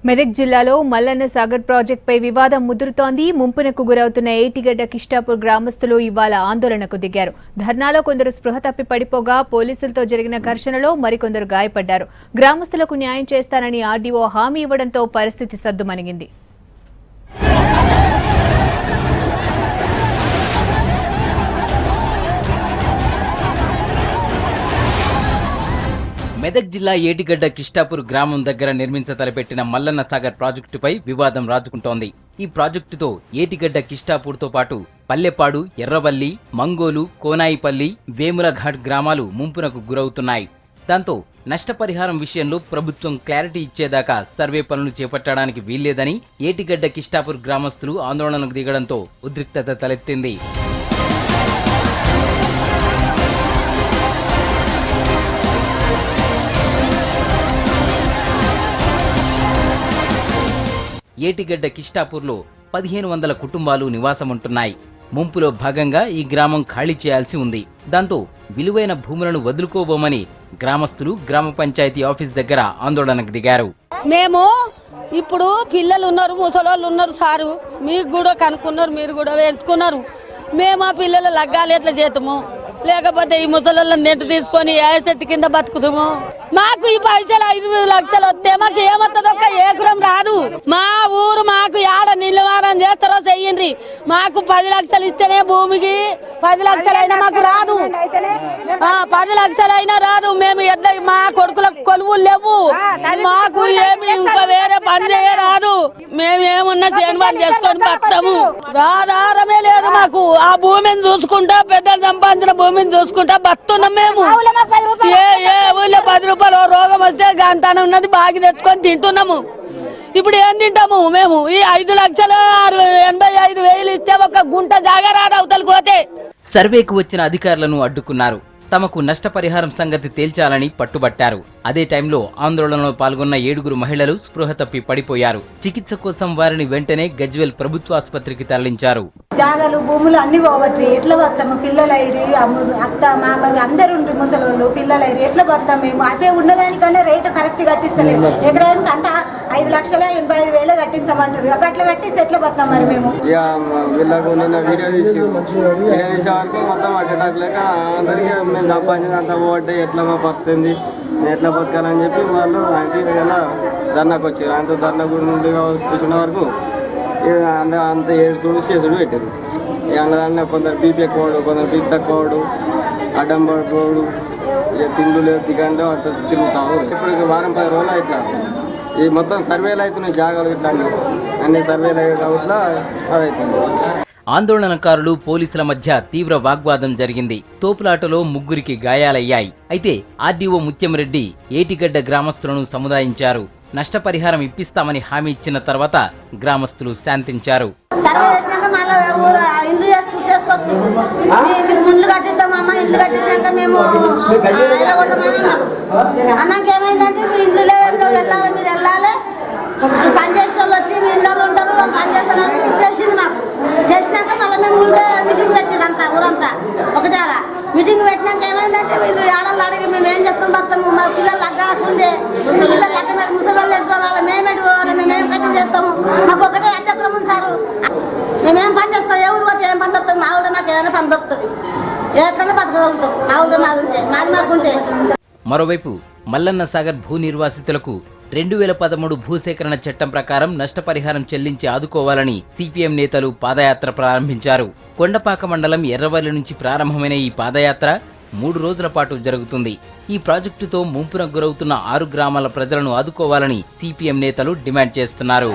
మెదక్ జిల్లాలో మల్లన్న సాగర్ ప్రాజెక్టుపై వివాదం ముదురుతోంది. ముంపునకు గురవుతున్న ఏటిగడ్డ కిష్టాపూర్ గ్రామస్తులు ఇవాళ ఆందోళనకు దిగారు. ధర్నాలో కొందరు స్పృహ తప్పి పడిపోగా పోలీసులతో జరిగిన ఘర్షణలో మరికొందరు గాయపడ్డారు. గ్రామస్తులకు న్యాయం చేస్తానని ఆర్డీఓ హామీ ఇవ్వడంతో పరిస్థితి సద్దుమణిగింది. మెదక్ జిల్లా ఏటిగడ్డ కిష్టాపూర్ గ్రామం దగ్గర తలపెట్టిన మల్లన్న సాగర్ ప్రాజెక్టుపై వివాదం రాజుకుంటోంది. ఈ ప్రాజెక్టుతో ఏటిగడ్డ కిష్టాపూర్తో పాటు పల్లెపాడు, ఎర్రవల్లి, మంగోలు, కోనాయిపల్లి, వేములఘాట్ గ్రామాలు ముంపునకు గురవుతున్నాయి. దాంతో నష్టపరిహారం విషయంలో ప్రభుత్వం క్లారిటీ ఇచ్చేదాకా సర్వే పనులు చేపట్టడానికి వీల్లేదని ఏటిగడ్డ కిష్టాపూర్ గ్రామస్తులు ఆందోళనకు దిగడంతో ఉద్రిక్తత తలెత్తింది. ఏటిగడ్డ కిష్టాపూర్లో 1500 కుటుంబాలు నివాసముంటున్నాయి. ముంపులో భాగంగా ఈ గ్రామం ఖాళీ చేయాల్సి ఉంది. దాంతో విలువైన భూములను వదులుకోబోమని గ్రామస్తులు గ్రామ పంచాయతీ ఆఫీస్ దగ్గర ఆందోళనకు దిగారు. మేము ఇప్పుడు పిల్లలు ఉన్నారు, ముసలోళ్ళు ఉన్నారు సారు, మీకు కూడా కనుక్కున్నారు, మీరు కూడా ఎంచుకున్నారు. మేము ఆ పిల్లల లగ్గాలు ఎట్లా చేస్తాము, లేకపోతే ఈ ముసలోళ్ళని నెట్టు తీసుకొని ఏ చెట్టు కింద బతుకుతాము. మాకు ఈ పైసలు 5 లక్షలు వస్తే మాకు ఏమవుతుందో ఒక ఏకరం రాదు. మా ఊరు మాకు ఏడ నిలవారం చేస్తారో చెయ్యండి. మాకు 10 లక్షలు ఇస్తేనే భూమికి 10 లక్షలైనా మాకు రాదు. 10 లక్షలైనా రాదు. మేము ఎట్లా మా కొడుకులకు కొలువులు లేవు, మాకు ఏమి ఇంకా వేరే పని చేయరాదు. మేమేమున్నా చేయని చేసుకొని బతాము. ఆధారమే లేదు మాకు. ఆ భూమిని చూసుకుంటా, పెద్దలు సంపాదించిన భూమిని చూసుకుంటా బతున్నాం మేము. ఏ ఊళ్ళో 10 రూపాయలు రోగం వస్తే గంటనే ఉన్నది బాగా తెచ్చుకొని తింటున్నాము. ఇప్పుడు ఏం తింటాము మేము? ఈ 5,85,000 ఇస్తే ఒక గుంట జాగా రాదు అవతలకు పోతే. సర్వేకు వచ్చిన అధికారులను అడ్డుకున్నారు. తమకు నష్టపరిహారం సంగతి తేల్చాలని పట్టుబట్టారు. అదే టైంలో ఆందోళనలో పాల్గొన్న 7 మహిళలు స్పృహ తప్పి పడిపోయారు. చికిత్స కోసం వారిని వెంటనే గజ్వేల్ ప్రభుత్వ ఆసుపత్రికి తరలించారు. జాగాలు భూములు అన్ని పోవట్రి, ఎట్లా వస్తాము? పిల్లలైరి, అత్త మామ అందరు ముసలోళ్ళు పిల్లలైరి, ఎట్లా వస్తాం మేము? అదే ఉన్నదానికన్నా రేటు కరెక్ట్ కట్టిస్తలేదు. ఎకరానికి అంత 5,85,000 కట్టిస్తామంటారు. అట్లా కట్టిస్తే ఎట్లా వస్తాం మరి మేము? వీళ్ళకు నిన్న వీడియో తీసే వరకు మొత్తం అటాక్ లేక అందరికీ మేము సంపాదించిన అంత పోవట్టే ఎట్లా మా పరిస్థితి, ఎట్లా బతకాలని చెప్పి వాళ్ళు ఇలా ధర్నాకు వచ్చారు. అంత ధర్నా గురించి కూర్చున్న వరకు అంత ఏడు చేసుడు పెట్టారు. అందులో కొందరు బీపీ ఎక్కువడు, కొందరు బీపీ తక్కువడు, అడ్డం పడిపోడు, ఇక తిండు లేదు దిగంలో అంత తిరుగుతాము. ఇప్పుడు వారం 10 రోజులు ఇట్లా ఈ మొత్తం సర్వేలు అవుతున్నాయి. జాగాలు ఇట్లా అన్ని సర్వేలు అయ్యే కాబట్టి అదవుతుంది. ఆందోళనకారులు పోలీసుల మధ్య తీవ్ర వాగ్వాదం జరిగింది. తోపులాటలో 3 గాయాలయ్యాయి. అయితే ఆర్డీఓ ముత్యంరెడ్డి ఏటిగడ్డ గ్రామస్తులను సముదాయించారు. నష్టపరిహారం ఇప్పిస్తామని హామీ ఇచ్చిన తర్వాత గ్రామస్తులు శాంతించారు. సర్వే చేసినాక మళ్ళీ ఇండ్లు ఇండ్లు కట్టిస్తామమ్మ, ఇండ్లు కట్టించాక మేము అన్నాక ఏమైందంటే మీ ఇండ్లు లేవో వెళ్ళాలి, మీరు వెళ్ళాలి, పని చేసే వాళ్ళు వచ్చి మీ ఇళ్ళలో ఉంటారు, వాళ్ళు పని చేస్తారని తెలిసింది మాకు. తెలిసినాక మళ్ళీ మేము ఊళ్ళో మీటింగ్ పెట్టింది అంతా ఊరంతా ఒక జాగా. మీటింగ్ పెట్టినాక ఏమైందంటే వీళ్ళు ఆడళ్ళు అడిగి మేము ఏం చేసుకుని బతాము, మా పిల్లలు లగ్గాకుండే పిల్లలు లగ్గ మీద ముసలి ఎడుకోవాలి, మేమేటి పోవాలి, మేమేం కటింగ్ చేస్తాము, మాకు ఒకటే అత్యక్రమం సారు. మేమేం పని చేస్తాం, ఏ ఊరు పోతే ఏం పని దొరుకుతుంది? మా ఊళ్ళో మాకు ఏదైనా పని దొరుకుతుంది, ఎక్కడైనా బతకగలుగుతాం మా ఊళ్ళో మాది మాకుంటే. మరోవైపు మల్లన్న సాగర్ భూ నిర్వాసితులకు 2013 భూసేకరణ చట్టం ప్రకారం నష్టపరిహారం చెల్లించి ఆదుకోవాలని సిపిఎం నేతలు పాదయాత్ర ప్రారంభించారు. కొండపాక మండలం ఎర్రవల్లి నుంచి ప్రారంభమైన ఈ పాదయాత్ర 3 రోజుల పాటు జరుగుతుంది. ఈ ప్రాజెక్టుతో ముంపునకు గురవుతున్న 6 గ్రామాల ప్రజలను ఆదుకోవాలని సిపిఎం నేతలు డిమాండ్ చేస్తున్నారు.